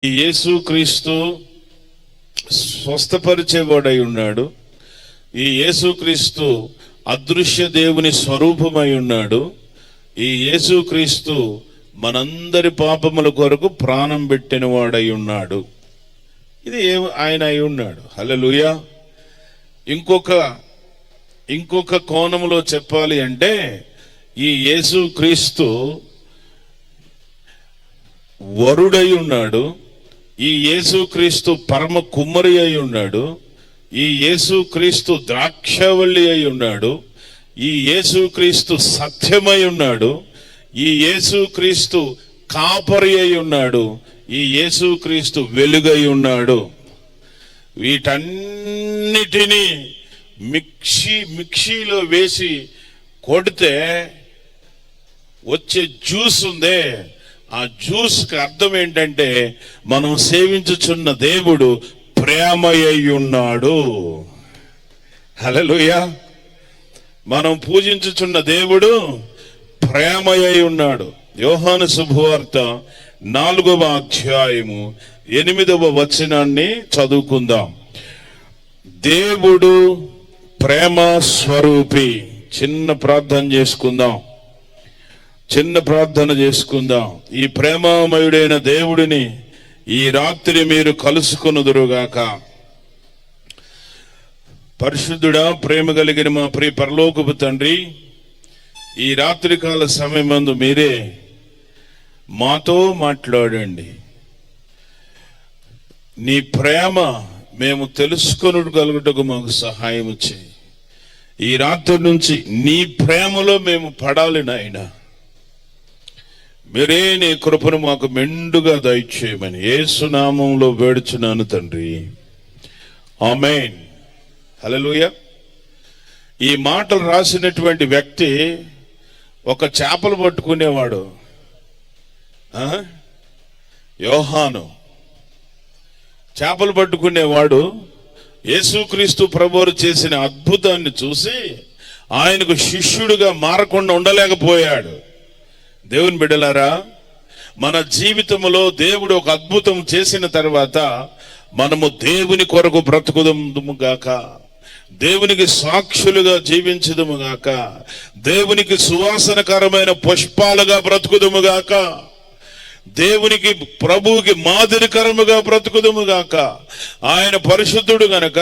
ఈ యేసుక్రీస్తు స్వస్థపరిచేవాడై ఉన్నాడు. ఈ యేసుక్రీస్తు అదృశ్య దేవుని స్వరూపమై ఉన్నాడు. ఈ యేసుక్రీస్తు మనందరి పాపముల కొరకు ప్రాణం పెట్టిన వాడై ఉన్నాడు. ఇది ఆయన అయి ఉన్నాడు. హల్లెలూయా. ఇంకొక కోణంలో చెప్పాలి అంటే ఈ యేసుక్రీస్తు వరుడై ఉన్నాడు. ఈ యేసుక్రీస్తు పరమ కుమ్మరి అయి ఉన్నాడు. ఈ యేసుక్రీస్తు ద్రాక్షవల్లి అయి ఉన్నాడు. ఈ యేసుక్రీస్తు సత్యమై ఉన్నాడు. ఈ యేసుక్రీస్తు కాపరి అయి ఉన్నాడు. ఈ యేసుక్రీస్తు వెలుగై ఉన్నాడు. వీటన్నిటినీ మిక్సీలో వేసి కొడితే వచ్చే జ్యూస్ ఉందే, ఆ జ్యూస్కి అర్థం ఏంటంటే మనం సేవించుచున్న దేవుడు ప్రేమయ్య ఉన్నాడు. హల్లెలూయా. మనం పూజించుచున్న దేవుడు ప్రేమయ్య ఉన్నాడు. యోహాను శుభవార్త 4వ అధ్యాయము 8వ వచనాన్ని చదువుకుందాం. దేవుడు ప్రేమ స్వరూపి. చిన్న ప్రార్థన చేసుకుందాం. ఈ ప్రేమమయుడైన దేవుడిని ఈ రాత్రి మీరు కలుసుకొనుదురుగాక. పరిశుద్ధుడా, ప్రేమ కలిగిన మా ప్రియ పరలోకపు తండ్రి, ఈ రాత్రికాల సమయమందు మీరే మాతో మాట్లాడండి. నీ ప్రేమ మేము తెలుసుకొనగలుగుటకు మాకు సహాయం చేయి. ఈ రాత్రి నుంచి నీ ప్రేమలో మేము పడాలి నాయనా. మీరే నీ కృపను మాకు మెండుగా దయచేయమని యేసు నామములో వేడుచున్నాను తండ్రి, ఆమేన్. హల్లెలూయా. ఈ మాటలు రాసినటువంటి వ్యక్తి ఒక చేపలు పట్టుకునేవాడు, యోహాను. చేపలు పట్టుకునేవాడు యేసుక్రీస్తు ప్రభువు చేసిన అద్భుతాన్ని చూసి ఆయనకు శిష్యుడిగా మారకుండా ఉండలేకపోయాడు. దేవుని బిడ్డలారా, మన జీవితంలో దేవుడు ఒక అద్భుతం చేసిన తర్వాత మనము దేవుని కొరకు బ్రతుకుదుము గాక, దేవునికి సాక్షులుగా జీవించుదుము గాక, దేవునికి సువాసనకరమైన పుష్పాలుగా బ్రతుకుదుము గాక, దేవునికి ప్రభువుకి మాదిరికరముగా బ్రతుకుదుము గాక. ఆయన పరిశుద్ధుడు గనక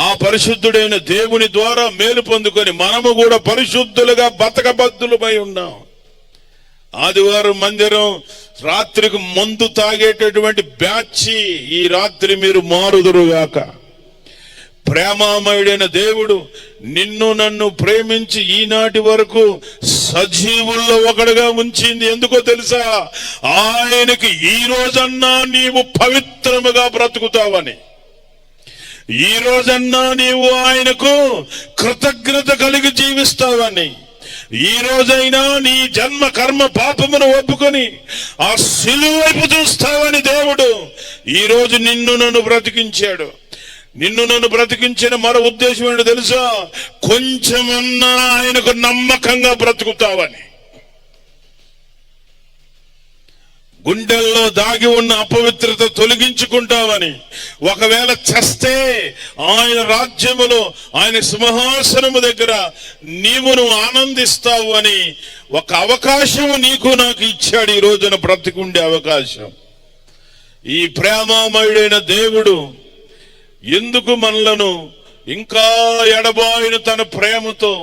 ఆ పరిశుద్ధుడైన దేవుని ద్వారా మేలు పొందుకొని మనము కూడా పరిశుద్ధులుగా బతకబద్దులమై ఉన్నాం. ఆదివారం మందిరం రాత్రికి మందు తాగేటటువంటి బ్యాచి ఈ రాత్రి మీరు మారుదురుగాక. ప్రేమామయుడైన దేవుడు నిన్ను నన్ను ప్రేమించి ఈనాటి వరకు సజీవుల్లో ఒకడుగా ఉంచింది. ఎందుకో తెలుసా? ఆయనకి ఈ రోజన్నా నీవు పవిత్రముగా బ్రతుకుతావని, ఈ రోజన్నా నీవు ఆయనకు కృతజ్ఞత కలిగి జీవిస్తావని, ఈ రోజైనా నీ జన్మ కర్మ పాపమును ఒప్పుకొని ఆ సిలువ వైపు చూస్తావని దేవుడు ఈ రోజు నిన్ను నన్ను బ్రతికించాడు. నిన్ను నన్ను బ్రతికించిన మరో ఉద్దేశం ఏంటో తెలుసా? కొంచెమన్నా ఆయనకు నమ్మకంగా బ్రతుకుతావని, గుండెల్లో దాగి ఉన్న అపవిత్రత తొలగించుకుంటావని, ఒకవేళ చస్తే ఆయన రాజ్యములో ఆయన సింహాసనము దగ్గర నీవును ఆనందిస్తావు అని ఒక అవకాశం నీకు నాకు ఇచ్చాడు. ఈ రోజున బ్రతికుండే అవకాశం. ఈ ప్రేమామయుడైన దేవుడు ఎందుకు మనలను ఇంకా ఎడబాయిన తన ప్రేమతో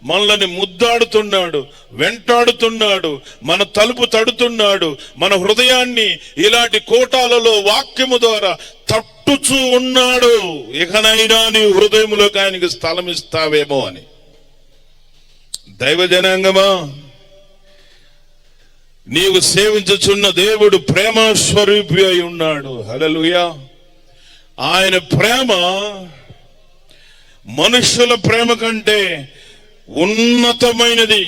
మనల్ని ముద్దాడుతున్నాడు, వెంటాడుతున్నాడు, మన తలుపు తడుతున్నాడు, మన హృదయాన్ని ఇలాంటి కోటాలలో వాక్యము ద్వారా తట్టుచూ ఉన్నాడు. ఇకనైనా నీ హృదయములోకి ఆయనకి స్థలం ఇస్తావేమో అని. దైవ జనాంగమా, నీవు సేవించుచున్న దేవుడు ప్రేమ స్వరూపి అయి ఉన్నాడు. హల్లెలూయా. ఆయన ప్రేమ మనుషుల ప్రేమ కంటే ఉన్నతమైనది.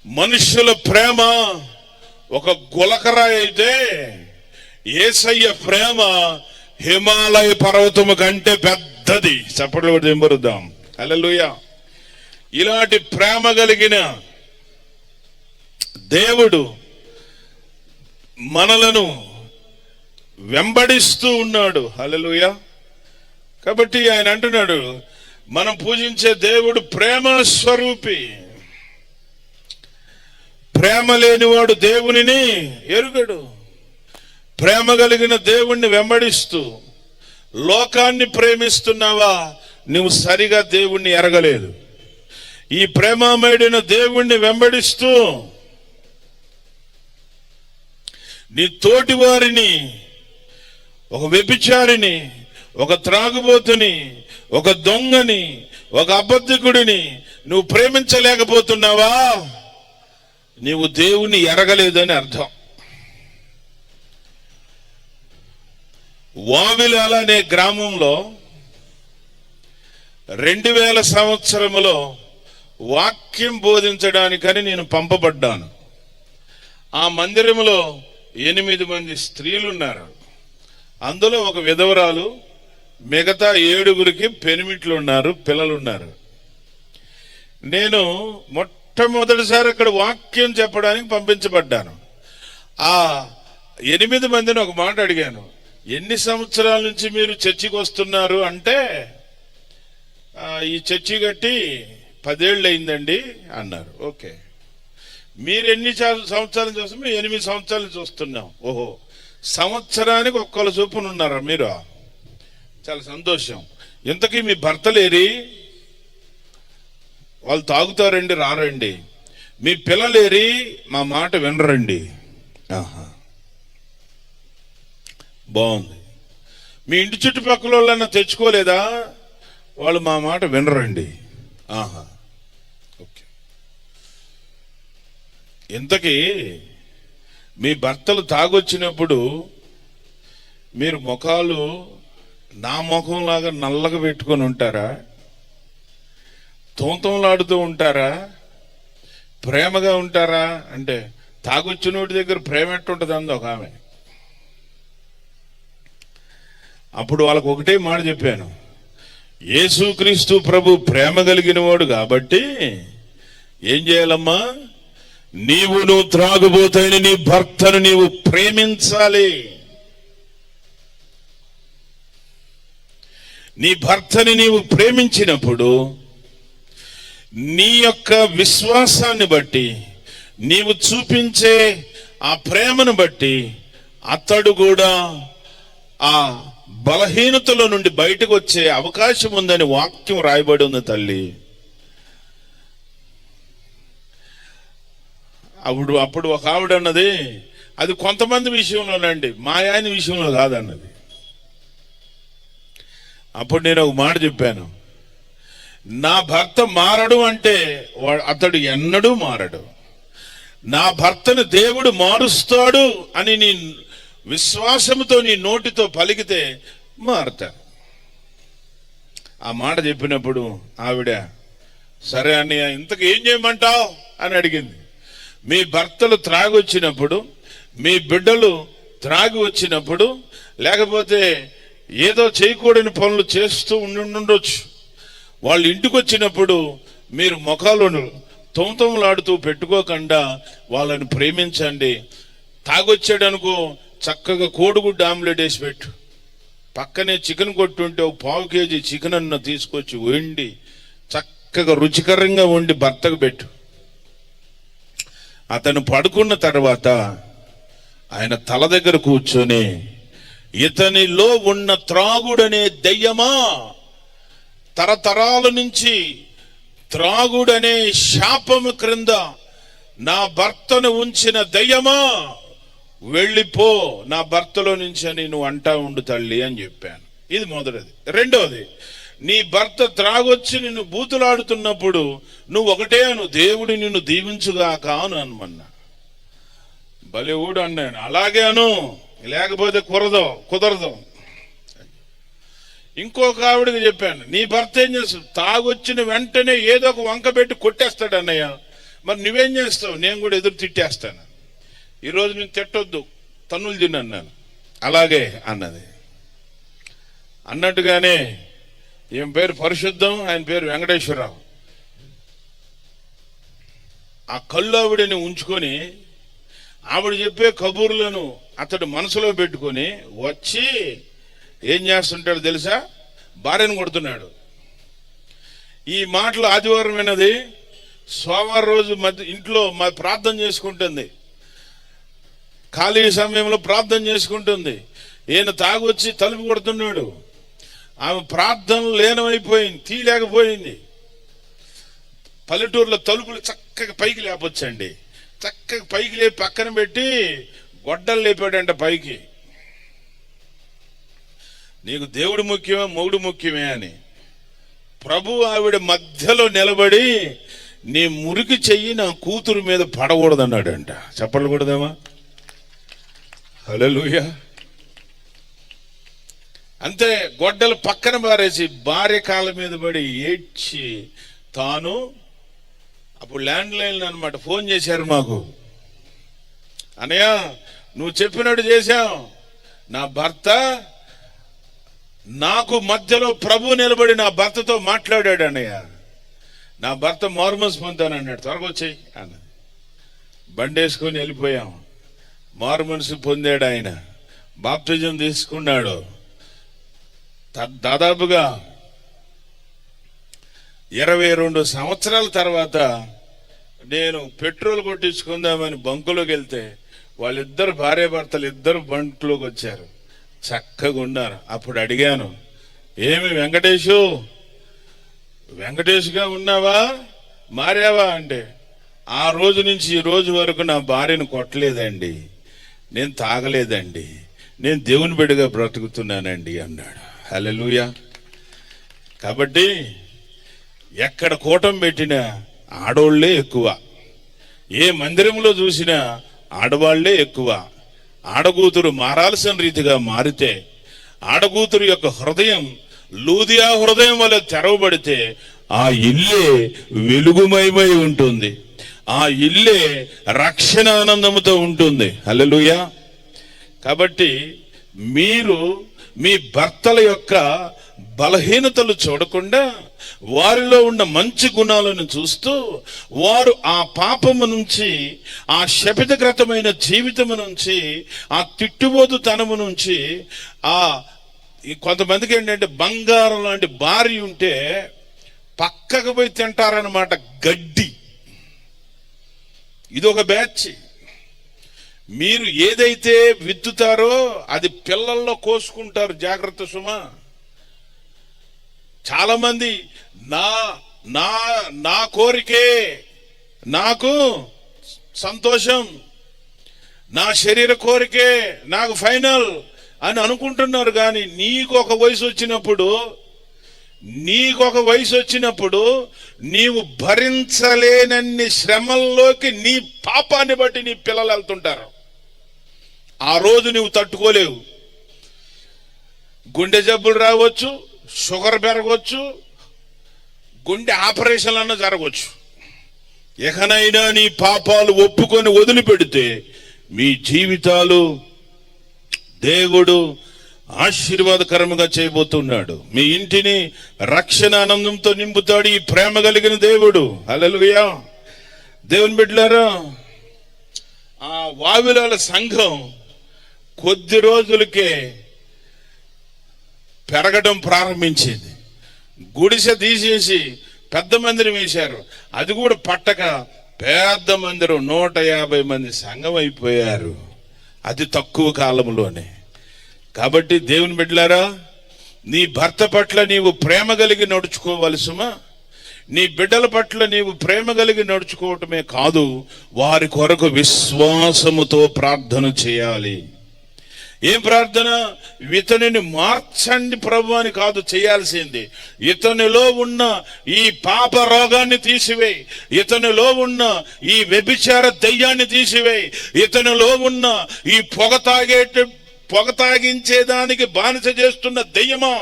మనుషుల ప్రేమ ఒక గులకరాయి అయితే యేసయ్య ప్రేమ హిమాలయ పర్వతము కంటే పెద్దది. చప్పట్లు కొట్టి దింబరుద్దాం. హల్లెలూయా. ఇలాంటి ప్రేమ కలిగిన దేవుడు మనలను వెంబడిస్తూ ఉన్నాడు. హల్లెలూయా. కాబట్టి ఆయన అంటున్నాడు, మనం పూజించే దేవుడు ప్రేమ స్వరూపి. ప్రేమ లేనివాడు దేవునిని ఎరుగడు. ప్రేమ కలిగిన దేవుణ్ణి వెంబడిస్తూ లోకాన్ని ప్రేమిస్తున్నావా, నువ్వు సరిగా దేవుణ్ణి ఎరగలేదు. ఈ ప్రేమమయుడైన దేవుణ్ణి వెంబడిస్తూ నీ తోటి వారిని, ఒక వ్యభిచారిని, ఒక త్రాగుబోతుని, ఒక దొంగని, ఒక అబద్ధికుడిని నువ్వు ప్రేమించలేకపోతున్నావా, నీవు దేవుణ్ణి ఎరగలేదని అర్థం. వావిలాల అనే గ్రామంలో 2000 సంవత్సరములో వాక్యం బోధించడానికని నేను పంపబడ్డాను. ఆ మందిరంలో 8 మంది స్త్రీలు ఉన్నారు. అందులో ఒక విధవరాలు, మిగతా 7గురికి పెనిమిట్లు ఉన్నారు, పిల్లలు ఉన్నారు. నేను మొట్టమొదటిసారి అక్కడ వాక్యం చెప్పడానికి పంపించబడ్డాను. ఆ 8 మందిని ఒక మాట అడిగాను, ఎన్ని సంవత్సరాల నుంచి మీరు చర్చికి వస్తున్నారు అంటే, ఈ చర్చి కట్టి 10 ఏళ్ళు అయిందండి అన్నారు. ఓకే, మీరు ఎన్ని సంవత్సరాలు చూస్తాం? మేము 8 సంవత్సరాలు చూస్తున్నాం. ఓహో, సంవత్సరానికి ఒక్కళ్ళ చొప్పున ఉన్నారా మీరు? చాలా సంతోషం. ఇంతకీ మీ భర్తలేరి? వాళ్ళు తాగుతారండి, రారండి. మీ పిల్లలేరి? మా మాట వినరండి. ఆహా, బాగుంది. మీ ఇంటి చుట్టుపక్కల వాళ్ళన్నా తెచ్చుకోలేదా? వాళ్ళు మా మాట వినరండి. ఆహా, ఓకే. ఇంతకీ మీ భర్తలు తాగొచ్చినప్పుడు మీరు ముఖాలు నా ముఖంలాగా నల్లగా పెట్టుకొని ఉంటారా? తోంతంలాడుతూ ఉంటారా? ప్రేమగా ఉంటారా? అంటే తాగొచ్చినోటి దగ్గర ప్రేమ ఎట్టుంటుంది అంది ఒక ఆమె. అప్పుడు వాళ్ళకు ఒకటే మాట చెప్పాను, యేసుక్రీస్తు ప్రభు ప్రేమ కలిగిన వాడు కాబట్టి ఏం చేయాలమ్మా, నువ్వు త్రాగుబోతైన నీ భర్తను నీవు ప్రేమించాలి. నీ భర్తని నీవు ప్రేమించినప్పుడు నీ యొక్క విశ్వాసాన్ని బట్టి, నీవు చూపించే ఆ ప్రేమను బట్టి అతడు కూడా ఆ బలహీనతలో నుండి బయటకు వచ్చే అవకాశం ఉందని వాక్యం రాయబడి ఉంది తల్లి. అప్పుడు ఒక ఆవిడ అన్నది, అది కొంతమంది విషయంలోనండి, మా ఆయన విషయంలో కాదన్నది. అప్పుడు నేను ఒక మాట చెప్పాను, నా భర్త మారడు అంటే అతడు ఎన్నడూ మారడు. నా భర్తను దేవుడు మారుస్తాడు అని నీ విశ్వాసంతో నీ నోటితో పలికితే మారుతాడు. ఆ మాట చెప్పినప్పుడు ఆవిడ, సరే అన్నయ్య, ఇంతకు ఏం చేయమంటావు అని అడిగింది. మీ భర్తలు త్రాగి వచ్చినప్పుడు, మీ బిడ్డలు త్రాగి వచ్చినప్పుడు, లేకపోతే ఏదో చేయకూడని పనులు చేస్తూ ఉండొచ్చు, వాళ్ళు ఇంటికి వచ్చినప్పుడు మీరు ముఖాలను తొంతములాడుతూ పెట్టుకోకుండా వాళ్ళని ప్రేమించండి. తాగొచ్చాడు అనుకో, చక్కగా కోడిగుడ్డు ఆమ్లెట్ వేసి పెట్టు. పక్కనే చికెన్ కొట్టుంటే ఒక 1/2 కేజీ చికెన్ అన్న తీసుకొచ్చి వండి చక్కగా రుచికరంగా వండి భర్తకు పెట్టు. అతను పడుకున్న తర్వాత ఆయన తల దగ్గర కూర్చొని, ఇతనిలో ఉన్న త్రాగుడనే దయ్యమా, తరతరాల నుంచి త్రాగుడనే శాపము క్రింద నా భర్తను ఉంచిన దయ్యమా, వెళ్ళిపో నా భర్తలో నుంచి అని నువ్వు అంటా ఉండు తల్లి అని చెప్పాను. ఇది మొదటిది. రెండవది, నీ భర్త త్రాగొచ్చి నిన్ను బూతులాడుతున్నప్పుడు నువ్వు ఒకటే అను, దేవుడు నిన్ను దీవించుగాక అను అనమన్నా. బలివుడు అన్నాను, అలాగే అను, లేకపోతే కుదరదు. ఇంకొక ఆవిడకి చెప్పాను, నీ భర్త ఏం చేస్తావు, తాగొచ్చిన వెంటనే ఏదో ఒక వంక పెట్టి కొట్టేస్తాడు అన్నయ్య, మరి నువ్వేం చేస్తావు? నేను కూడా ఎదురు తిట్టేస్తాను. ఈరోజు నేను తిట్టొద్దు, తన్నులు తిన్నాను. అలాగే అన్నది. అన్నట్టుగానే ఈమె పేరు పరిశుద్ధం, ఆయన పేరు వెంకటేశ్వరరావు. ఆ కళ్ళు ఆవిడని ఉంచుకొని ఆవిడ చెప్పే కబూర్లను అతడు మనసులో పెట్టుకొని వచ్చి ఏం చేస్తుంటాడు తెలుసా? భార్యను కొడుతున్నాడు. ఈ మాటలు ఆదివారం విన్నది సోమవారం రోజు ఇంట్లో ప్రార్థన చేసుకుంటుంది, ఖాళీ సమయంలో ప్రార్థన చేసుకుంటుంది. ఈయన తాగొచ్చి తలుపు కొడుతున్నాడు. ఆమె ప్రార్థన లీనమైపోయింది, తీయలేకపోయింది. పల్లెటూరులో తలుపులు చక్కగా పైకి లేపొచ్చండి, చక్కగా పైకి లేపి పక్కన పెట్టి గొడ్డలు లేపాడంట పైకి. నీకు దేవుడు ముఖ్యమే మొగుడు ముఖ్యమే అని. ప్రభు ఆవిడ మధ్యలో నిలబడి నీ మురికి చెయ్యి నా కూతురు మీద పడకూడదన్నాడంట. చెప్పకూడదేమా? హల్లెలూయా. అంతే, గొడ్డలు పక్కన పారేసి భార్య కాళ్ళ మీద పడి ఏడ్చి తాను, అప్పుడు ల్యాండ్ లైన్ అనమాట, ఫోన్ చేశారు మాకు. అన్నయ్య నువ్వు చెప్పినట్టు చేశాం, నా భర్త నాకు మధ్యలో ప్రభు నిలబడి నా భర్తతో మాట్లాడాడు అన్నయ్య, నా భర్త మారుమనసు పొందానన్నాడు, త్వరగా వచ్చేయి అన్నది. బండేసుకొని వెళ్ళిపోయాం. మారుమనసు పొందాడు ఆయన, బాప్తిజం తీసుకున్నాడు. దాదాపుగా 22 సంవత్సరాల తర్వాత నేను పెట్రోల్ కొట్టించుకుందామని బంకులోకి వెళ్తే వాళ్ళిద్దరు భార్యాభర్తలు ఇద్దరు బంకులోకి వచ్చారు, చక్కగా ఉన్నారు. అప్పుడు అడిగాను, ఏమి వెంకటేష్గా ఉన్నావా మారావా అంటే, ఆ రోజు నుంచి ఈ రోజు వరకు నా భార్యను కొట్టలేదండి, నేను తాగలేదండి, నేను దేవుని బిడ్డగా బ్రతుకుతున్నానండి అన్నాడు. హల్లెలూయా. కాబట్టి ఎక్కడ కూటం పెట్టినా ఆడోళ్లే ఎక్కువ, ఏ మందిరంలో చూసినా ఆడవాళ్లే ఎక్కువ. ఆడకూతురు మారాల్సిన రీతిగా మారితే, ఆడకూతురు యొక్క హృదయం లూదియా హృదయం వల్ల తెరవబడితే ఆ ఇల్లే వెలుగుమయమై ఉంటుంది, ఆ ఇల్లే రక్షణ ఆనందముతో ఉంటుంది. హల్లెలూయా. కాబట్టి మీరు మీ భర్తల యొక్క బలహీనతలు చూడకుండా వారిలో ఉన్న మంచి గుణాలను చూస్తూ, వారు ఆ పాపము నుంచి, ఆ శపితగ్రతమైన జీవితము నుంచి, ఆ తిట్టుబోతుతనము నుంచి, ఆ కొంతమందికి ఏంటంటే బంగారం లాంటి భార్య ఉంటే పక్కకు పోయి తింటారనమాట గడ్డి. ఇది ఒక బ్యాచ్. మీరు ఏదైతే విత్తుతారో అది పిల్లల్లో కోసుకుంటారు. జాగ్రత్త సుమా. చాలా మంది నా నా నా కోరికే నాకు సంతోషం, నా శరీర కోరికే నాకు ఫైనల్ అని అనుకుంటున్నారు. కానీ నీకు ఒక వయసు వచ్చినప్పుడు నీవు భరించలేనన్ని శ్రమల్లోకి నీ పాపాన్ని బట్టి నీ పిల్లలు వెళ్తుంటారు. ఆ రోజు నువ్వు తట్టుకోలేవు. గుండె జబ్బులు రావచ్చు, షుగర్ పెరగవచ్చు, గుండె ఆపరేషన్లు అన్న జరగవచ్చు. ఎకనైనా నీ పాపాలు ఒప్పుకొని వదిలిపెడితే మీ జీవితాలు దేవుడు ఆశీర్వాదకరముగా చేయబోతున్నాడు. మీ ఇంటిని రక్షణ ఆనందంతో నింపుతాడు ఈ ప్రేమ కలిగిన దేవుడు. హల్లెలూయా. దేవుని బిడ్డలారా, ఆ వావిలాల సంఘం కొద్ది రోజులకే పెరగడం ప్రారంభించింది. గుడిసె తీసేసి పెద్ద మందిరం వేశారు. అది కూడా పట్టక పెద్ద మందిరం 150 మంది సంఘం అయిపోయారు అతి తక్కువ కాలంలోనే. కాబట్టి దేవుని బిడ్డలారా, నీ భర్త పట్ల నీవు ప్రేమ కలిగి నడుచుకోవాలి సుమా. నీ బిడ్డల పట్ల నీవు ప్రేమ కలిగి నడుచుకోవటమే కాదు, వారి కొరకు విశ్వాసముతో ప్రార్థన చేయాలి. ఏం ప్రార్థన? ఇతనిని మార్చండి ప్రభు అని కాదు చేయాల్సింది. ఇతనిలో ఉన్న ఈ పాప రోగాన్ని తీసివేయి, ఇతనిలో ఉన్న ఈ వ్యభిచార దయ్యాన్ని తీసివేయి, ఇతనిలో ఉన్న ఈ పొగ తాగించేదానికి బానిస చేస్తున్న దెయ్యమా,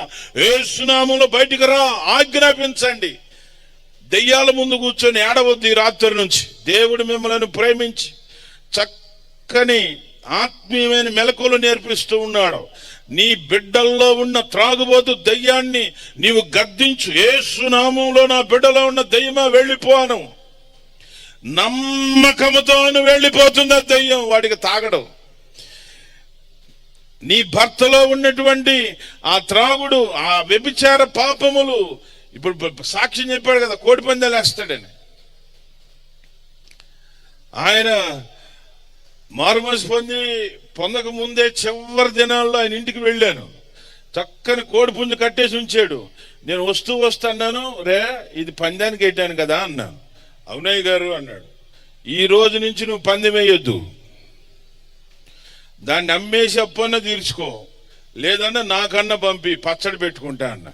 యేసు నామములో బయటికి రా ఆజ్ఞాపించండి. దెయ్యాల ముందు కూర్చొని ఏడవద్దు. ఈ రాత్రి నుంచి దేవుడు మిమ్మల్ని ప్రేమించి చక్కని ఆత్మీయమైన మెలకువలు నేర్పిస్తూ ఉన్నాడు. నీ బిడ్డల్లో ఉన్న త్రాగుబోతు దయ్యాన్ని నీవు గద్దించు. యేసు నామములో నా బిడ్డలో ఉన్న దయ్యమా వెళ్ళిపోను. నమ్మకముతో వెళ్ళిపోతుంది ఆ దయ్యం. వాడికి తాగడం. నీ భర్తలో ఉన్నటువంటి ఆ త్రాగుడు, ఆ వ్యభిచార పాపములు, ఇప్పుడు సాక్ష్యం చెప్పాడు కదా, కోడి పందాలు వేస్తాడని. ఆయన మారుమనసు పొందక ముందే చివరి దినాల్లో ఆయన ఇంటికి వెళ్ళాను. చక్కని కోడి పుంజు కట్టేసి ఉంచాడు. నేను వస్తాను, రే ఇది పందానికి వేయటాను కదా అన్నాను. అవునయ్య గారు అన్నాడు, ఈ రోజు నుంచి నువ్వు పందెం వేయొద్దు, దాన్ని అమ్మేసి అప్పన్న తీర్చుకో, లేదన్నా నాకన్నా పంపి పచ్చడి పెట్టుకుంటా అన్న.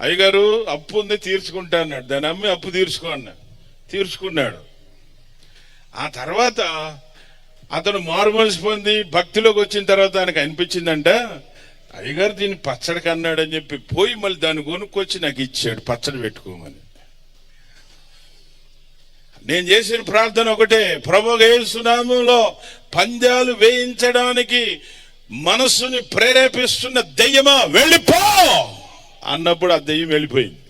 అయ్యగారు అప్పు ఉంది తీర్చుకుంటా అన్నాడు. దాన్ని అమ్మి అప్పు తీర్చుకో అన్నా. తీర్చుకున్నాడు. ఆ తర్వాత అతను మారుమనసు పొంది భక్తిలోకి వచ్చిన తర్వాత ఆయనకు అనిపించిందంట, అయ్యగారు దీన్ని పచ్చడికి అన్నాడు అని చెప్పి పోయి మళ్ళీ దాన్ని కొనుక్కొచ్చి నాకు ఇచ్చాడు పచ్చడి పెట్టుకోమని. నేను చేసిన ప్రార్థన ఒకటే, ప్రభువా యేసు నామములో పందాలు వేయించడానికి మనస్సుని ప్రేరేపిస్తున్న దెయ్యమా వెళ్ళిపో అన్నప్పుడు ఆ దెయ్యం వెళ్ళిపోయింది.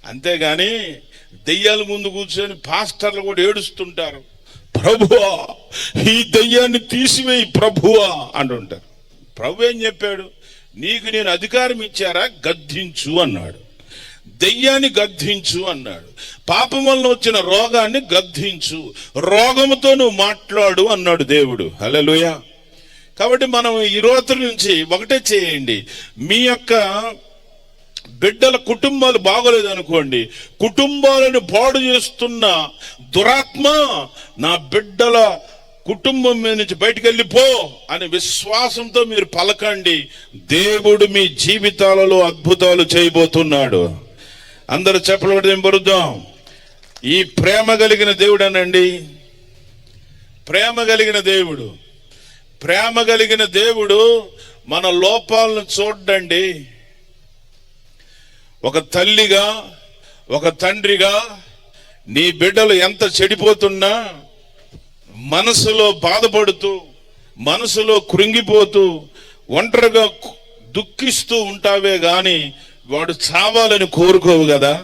అంతేగాని దెయ్యాల ముందు కూర్చొని పాస్టర్లు కూడా ఏడుస్తుంటారు, ప్రభువా ఈ దెయ్యాన్ని తీసివేయి ప్రభువా అంటుంటారు. ప్రభు ఏం చెప్పాడు? నీకు నేను అధికారం ఇచ్చారా, గద్దించు అన్నాడు. దెయ్యాన్ని గద్దించు అన్నాడు. పాపం వలన వచ్చిన రోగాన్ని గద్దించు, రోగముతో నువ్వు మాట్లాడు అన్నాడు దేవుడు. హల్లెలూయా. కాబట్టి మనం ఈ రోజు నుంచి ఒకటే చేయండి, మీ యొక్క బిడ్డల కుటుంబాలు బాగోలేదు అనుకోండి, కుటుంబాలను పాడు చేస్తున్న దురాత్మ నా బిడ్డల కుటుంబం మీద నుంచి బయటికి వెళ్ళిపో అని విశ్వాసంతో మీరు పలకండి. దేవుడు మీ జీవితాలలో అద్భుతాలు చేయబోతున్నాడు. అందరూ చెప్పలు పరుద్దాం. ఈ ప్రేమ కలిగిన దేవుడు అనండి, ప్రేమ కలిగిన దేవుడు. ప్రేమ కలిగిన దేవుడు మన లోపాలను చూడండి. ఒక తల్లిగా, ఒక తండ్రిగా నీ బిడ్డలు ఎంత చెడిపోతున్నా మనసులో బాధపడుతూ, మనసులో కృంగిపోతూ, ఒంటరిగా దుఃఖిస్తూ ఉంటావే గాని వాడు చావాలని కోరుకోవు కదా.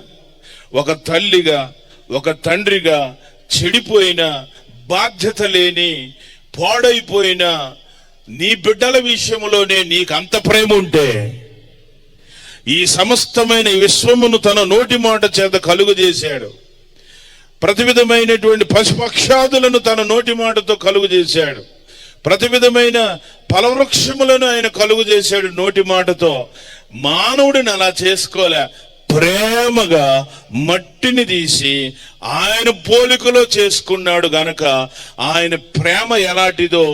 ఒక తల్లిగా, ఒక తండ్రిగా చెడిపోయిన, బాధ్యత లేని, పాడైపోయిన నీ బిడ్డల విషయంలోనే నీకు అంత ప్రేమ ఉంటే, ఈ సమస్తమైన విశ్వమును తన నోటి మాట చేత కలుగు చేశాడు. ప్రతి విధమైనటువంటి పశుపక్షాదులను తన నోటి మాటతో కలుగు చేశాడు. ప్రతి విధమైన ఫలవృక్షములను ఆయన కలుగు చేశాడు నోటి మాటతో. మానవుడిని అలా చేసుకోలే, ప్రేమగా మట్టిని తీసి ఆయన పోలికలో చేసుకున్నాడు గనక ఆయన ప్రేమ ఎలాంటిదో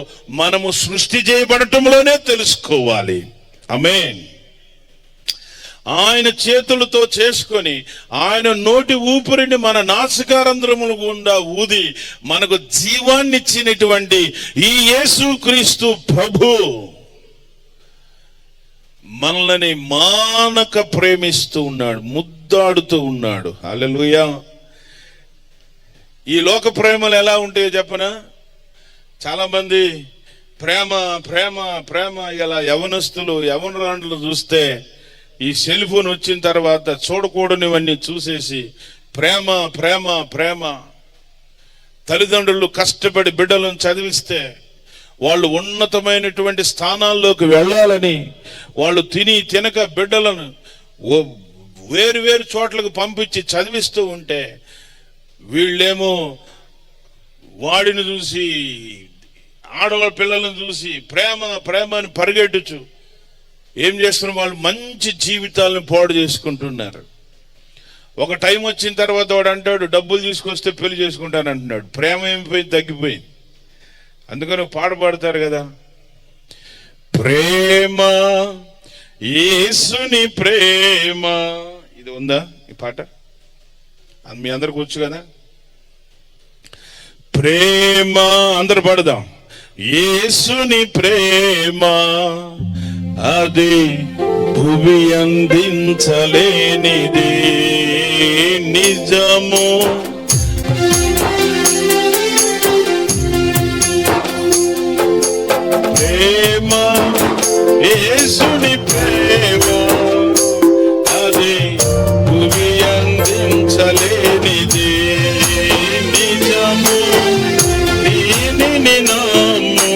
మనము సృష్టి చేయబడటంలోనే తెలుసుకోవాలి. ఆమేన్. ఆయన చేతులతో చేసుకొని ఆయన నోటి ఊపిరిని మన నాసికారంధ్రముల గుండా ఊది మనకు జీవాన్ని ఇచ్చినటువంటి ఈ యేసుక్రీస్తు ప్రభు మనల్ని మానక ప్రేమిస్తూ ఉన్నాడు, ముద్దాడుతూ ఉన్నాడు. హల్లెలూయా. ఈ లోక ప్రేమలు ఎలా ఉంటాయో చెప్పనా? చాలా మంది ప్రేమ ప్రేమ ప్రేమ ఇలా యవనస్తులు, యవనరాండ్లు చూస్తే ఈ సెల్ ఫోన్ వచ్చిన తర్వాత చూడకూడనివన్నీ చూసేసి ప్రేమ ప్రేమ ప్రేమ. తల్లిదండ్రులు కష్టపడి బిడ్డలను చదివిస్తే వాళ్ళు ఉన్నతమైనటువంటి స్థానాల్లోకి వెళ్ళాలని వాళ్ళు తినక బిడ్డలను వేరు వేరు చోట్లకు పంపించి చదివిస్తూ ఉంటే వీళ్ళేమో వాడిని చూసి, ఆడవాళ్ళ పిల్లలను చూసి ప్రేమ ప్రేమ అని పరిగెట్టుచు ఏం చేస్తున్నారు? వాళ్ళు మంచి జీవితాలను పాడు చేసుకుంటున్నారు. ఒక టైం వచ్చిన తర్వాత వాడు అంటాడు, డబ్బులు తీసుకొస్తే పెళ్లి చేసుకుంటాను అంటున్నాడు. ప్రేమ ఏమిపోయింది? తగ్గిపోయింది. అందుకని పాట పాడతారు కదా, ప్రేమ యేసుని ప్రేమ. ఇది ఉందా ఈ పాట? మీ అందరికి వచ్చు కదా. ప్రేమ అందరు పాడదాం. యేసుని ప్రేమ అది భువి అందించలేనిది నిజము. ప్రేమ యేసుని ప్రేమ అది భువి అందించలేనిది నిజము. దీనిని నాము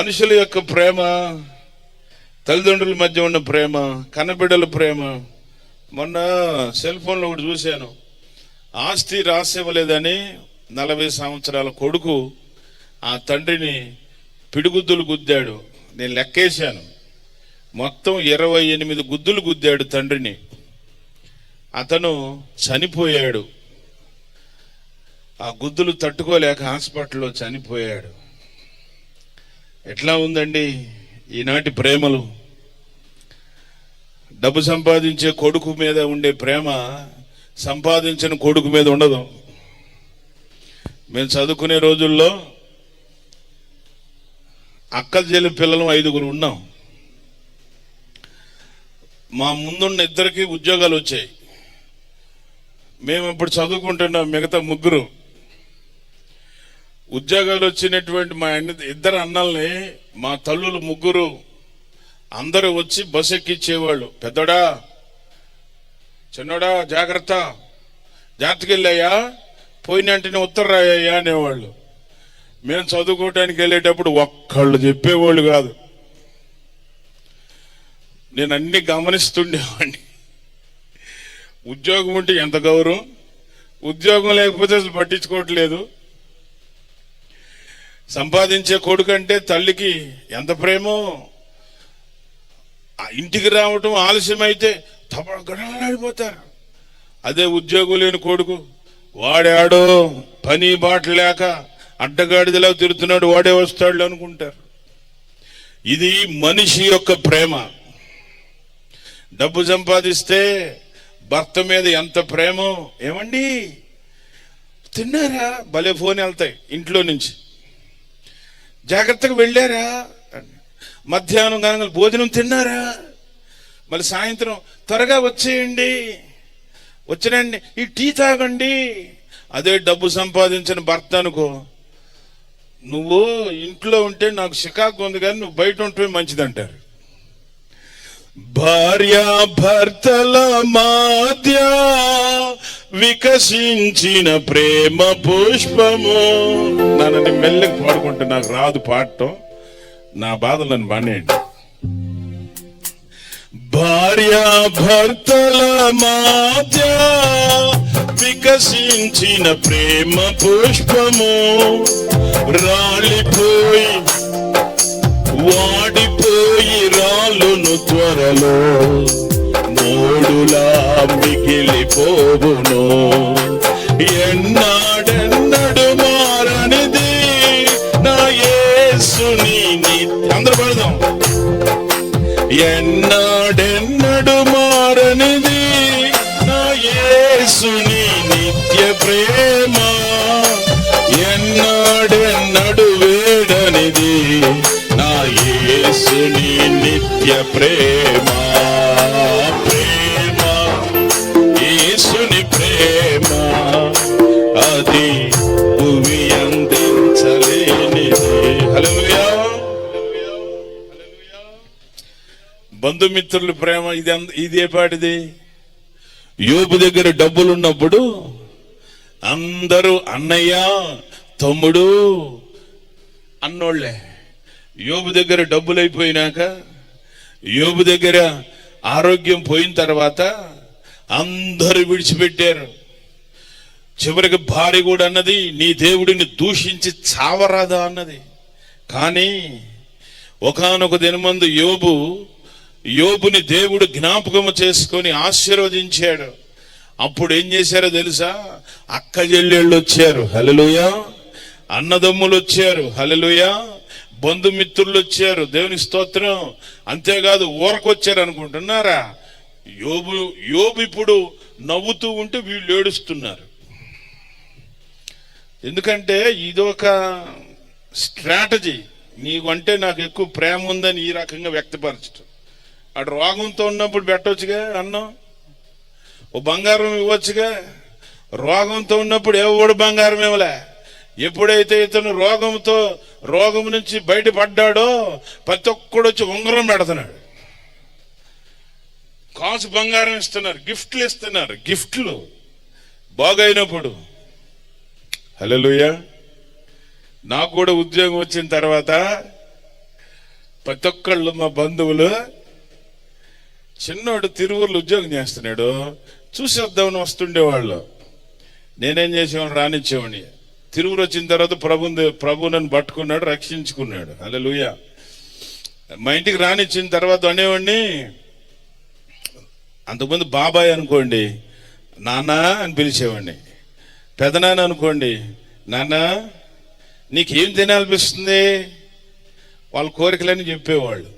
మనుషుల యొక్క ప్రేమ, తల్లిదండ్రుల మధ్య ఉన్న ప్రేమ, కన్నబిడ్డల ప్రేమ. మొన్న సెల్ ఫోన్లో ఒకటి చూశాను. ఆస్తి రాసివ్వలేదని 40 సంవత్సరాల కొడుకు ఆ తండ్రిని పిడిగుద్దులు గుద్దాడు. నేను లెక్కేశాను, మొత్తం 28 గుద్దులు గుద్దాడు తండ్రిని. అతను చనిపోయాడు. ఆ గుద్దులు తట్టుకోలేక హాస్పిటల్లో చనిపోయాడు. ఎట్లా ఉందండి ఈనాటి ప్రేమలు? డబ్బు సంపాదించే కొడుకు మీద ఉండే ప్రేమ సంపాదించిన కొడుకు మీద ఉండదు. మేము చదువుకునే రోజుల్లో అక్క చెల్లి పిల్లలు 5గురు ఉన్నాం. మా ముందున్న 2కి ఉద్యోగాలు వచ్చాయి. మేము ఇప్పుడు చదువుకుంటున్నాం, మిగతా 3 ఉద్యోగాలు వచ్చినటువంటి మా 2 అన్నల్ని మా తల్లులు 3 అందరూ వచ్చి బస్ ఎక్కించేవాళ్ళు. పెద్దోడా, చిన్నోడా, జాగ్రత్తకి వెళ్ళాయా, పోయినంటనే ఉత్తర రాయ్యా అనేవాళ్ళు. మేము చదువుకోవటానికి వెళ్ళేటప్పుడు ఒక్కళ్ళు చెప్పేవాళ్ళు కాదు. నేను అన్ని గమనిస్తుండేవాడిని. ఉద్యోగం ఉంటే ఎంత గౌరవం, ఉద్యోగం లేకపోతే అసలు పట్టించుకోవట్లేదు. సంపాదించే కొడుకంటే తల్లికి ఎంత ప్రేమో. ఇంటికి రావటం ఆలస్యమైతే గడలాడిపోతారు. అదే ఉద్యోగం లేని కొడుకు, వాడాడో పని బాట లేక అడ్డగాడిదలా తిరుగుతున్నాడు, వాడే వస్తాడు అనుకుంటారు. ఇది మనిషి యొక్క ప్రేమ. డబ్బు సంపాదిస్తే భర్త మీద ఎంత ప్రేమో. ఏమండి తిన్నారా, భలే ఫోన్ వెళ్తాయి ఇంట్లో నుంచి. జాగ్రత్తగా వెళ్ళారా, మధ్యాహ్నం కనుక భోజనం తిన్నారా, మళ్ళీ సాయంత్రం త్వరగా వచ్చేయండి, వచ్చినండి ఈ టీ తాగండి. అదే డబ్బు సంపాదించిన భర్త అనుకో, నువ్వు ఇంట్లో ఉంటే నాకు చికాకు ఉంది కానీ నువ్వు బయట ఉంటే మంచిదంటారు. భార్యాభర్తల మధ్య వికసించిన ప్రేమ పుష్పము. నన్ను మెల్లగా పాడుకుంటే నాకు రాదు పాడటం, నా బాధలు నన్ను బానేయండి. భార్యాభర్తల మధ్య వికసించిన ప్రేమ పుష్పము, రాలిపోయి వాడిపోయి రాలును త్వరలో, మోడులా మిగిలిపోవును. ఎన్నాడెన్నడు మారనిది నా యేసుని. అందరూ పడదాం. ఎన్నాడెన్నడు మారనిది నా యేసుని నిత్య ప్రేమ, ఎన్నాడెన్నడు వేడనిది నా యేసుని నిత్య ప్రేమ. ప్రేమ యేసుని ప్రేమ, అది భూమి అందించలేనిది. హల్లెలూయా. బంధుమిత్రుల ప్రేమ ఇదే పాటిది. యోబు దగ్గర డబ్బులున్నప్పుడు అందరూ అన్నయ్య, తమ్ముడు అన్నోళ్లే. యోబు దగ్గర డబ్బులు అయిపోయినాక, యోబు దగ్గర ఆరోగ్యం పోయిన తర్వాత అందరూ విడిచిపెట్టారు. చివరికి భార్య కూడా అన్నది, నీ దేవుడిని దూషించి చావరాదా అన్నది. కానీ ఒకానొక దినమందు యోబుని దేవుడు జ్ఞాపకము చేసుకొని ఆశీర్వదించాడు. అప్పుడు ఏం చేశారో తెలుసా? అక్క చెల్లెళ్ళు వచ్చారు, హల్లెలూయా. అన్నదమ్ములు వచ్చారు, హల్లెలూయా. బంధుమిత్రులు వచ్చారు, దేవుని స్తోత్రం. అంతేకాదు ఊరకొచ్చారు అనుకుంటున్నారా? యోబు ఇప్పుడు నవ్వుతూ ఉంటే వీళ్ళు ఏడుస్తున్నారు. ఎందుకంటే ఇదొక స్ట్రాటజీ. నీకు అంటే నాకు ఎక్కువ ప్రేమ ఉందని ఈ రకంగా వ్యక్తపరచడం. అటు రోగంతో ఉన్నప్పుడు పెట్టవచ్చుగా అన్నం, ఓ బంగారం ఇవ్వచ్చుగా. రోగంతో ఉన్నప్పుడు ఎవడు బంగారం ఇవ్వలే. ఎప్పుడైతే ఇతను రోగం నుంచి బయటపడ్డాడో ప్రతి ఒక్కడు వచ్చి ఉంగరం పెడుతున్నాడు, కాసు బంగారం ఇస్తున్నారు, గిఫ్ట్లు ఇస్తున్నారు. గిఫ్ట్లు బాగైనప్పుడు. హల్లెలూయా. నాకు కూడా ఉద్యోగం వచ్చిన తర్వాత ప్రతి ఒక్కళ్ళు మా బంధువులు. చిన్నోడు తిరువురులో ఉద్యోగం చేస్తున్నాడు, చూసి వద్దామని వస్తుండేవాళ్ళు. నేనేం చేసేవాడిని, రానిచ్చేవాడిని. తిరువురు వచ్చిన తర్వాత ప్రభు నన్ను పట్టుకున్నాడు, రక్షించుకున్నాడు. హల్లెలూయా. మా ఇంటికి రానిచ్చిన తర్వాత అనేవాడిని, అంతకుముందు బాబాయ్ అనుకోండి, నాన్న అని పిలిచేవాడిని. పెదనాన్న అనుకోండి, నాన్న నీకేం తినాలనిపిస్తుంది, వాళ్ళ కోరికలని చెప్పేవాళ్ళు.